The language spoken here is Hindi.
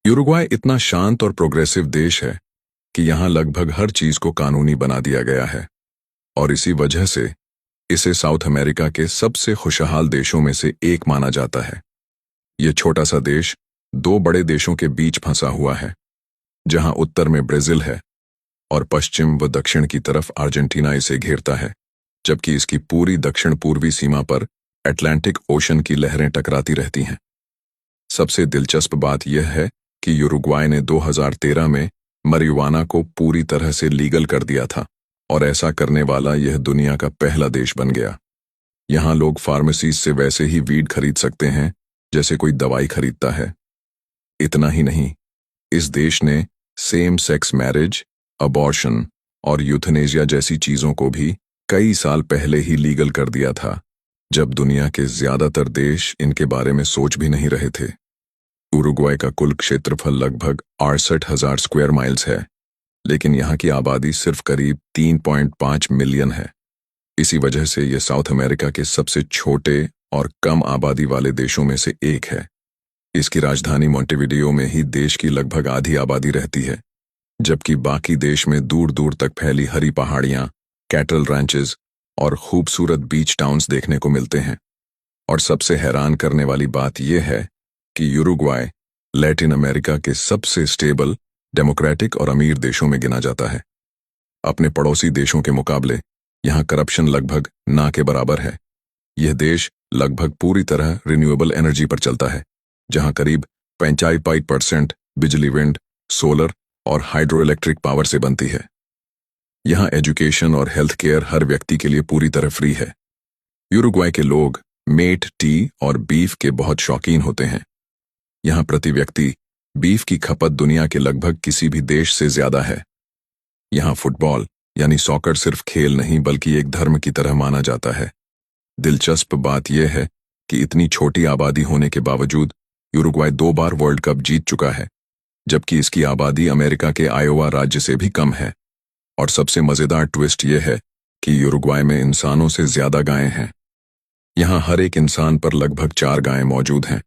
यूरुग्वाय इतना शांत और प्रोग्रेसिव देश है कि यहाँ लगभग हर चीज को कानूनी बना दिया गया है और इसी वजह से इसे साउथ अमेरिका के सबसे खुशहाल देशों में से एक माना जाता है। ये छोटा सा देश दो बड़े देशों के बीच फंसा हुआ है, जहाँ उत्तर में ब्राजील है और पश्चिम व दक्षिण की तरफ अर्जेंटीना इसे घेरता है, जबकि इसकी पूरी दक्षिण पूर्वी सीमा पर अटलांटिक ओशन की लहरें टकराती रहती हैं। सबसे दिलचस्प बात यह है कि यूरुग्वाय ने 2013 में marijuana को पूरी तरह से लीगल कर दिया था और ऐसा करने वाला यह दुनिया का पहला देश बन गया। यहाँ लोग फार्मेसीज से वैसे ही वीड खरीद सकते हैं जैसे कोई दवाई खरीदता है। इतना ही नहीं, इस देश ने सेम सेक्स मैरिज, अबॉर्शन और यूथनेशिया जैसी चीजों को भी कई साल पहले ही लीगल कर दिया था, जब दुनिया के ज्यादातर देश इनके बारे में सोच भी नहीं रहे थे। उरुग्वाय का कुल क्षेत्रफल लगभग 68,000 स्क्वायर माइल्स है, लेकिन यहाँ की आबादी सिर्फ करीब 3.5 मिलियन है। इसी वजह से ये साउथ अमेरिका के सबसे छोटे और कम आबादी वाले देशों में से एक है। इसकी राजधानी मोंटेविडियो में ही देश की लगभग आधी आबादी रहती है, जबकि बाकी देश में दूर दूर तक फैली हरी पहाड़ियां, कैटल रैंचेस और खूबसूरत बीच टाउन्स देखने को मिलते हैं। और सबसे हैरान करने वाली बात यह है कि यूरुग्वाय लैटिन अमेरिका के सबसे स्टेबल, डेमोक्रेटिक और अमीर देशों में गिना जाता है। अपने पड़ोसी देशों के मुकाबले यहाँ करप्शन लगभग ना के बराबर है। यह देश लगभग पूरी तरह रिन्यूएबल एनर्जी पर चलता है, जहाँ करीब 55% बिजली विंड, सोलर और हाइड्रो इलेक्ट्रिक पावर से बनती है। यहाँ एजुकेशन और हेल्थ केयर हर व्यक्ति के लिए पूरी तरह फ्री है। यूरुग्वाय के लोग मीट, टी और बीफ के बहुत शौकीन होते हैं। यहाँ प्रति व्यक्ति बीफ की खपत दुनिया के लगभग किसी भी देश से ज्यादा है। यहाँ फुटबॉल यानी सॉकर सिर्फ खेल नहीं बल्कि एक धर्म की तरह माना जाता है। दिलचस्प बात यह है कि इतनी छोटी आबादी होने के बावजूद यूरुग्वाय 2 बार वर्ल्ड कप जीत चुका है, जबकि इसकी आबादी अमेरिका के आयोवा राज्य से भी कम है। और सबसे मजेदार ट्विस्ट यह है कि यूरुग्वाय में इंसानों से ज्यादा गायें हैं। यहाँ हर एक इंसान पर लगभग 4 गायें मौजूद हैं।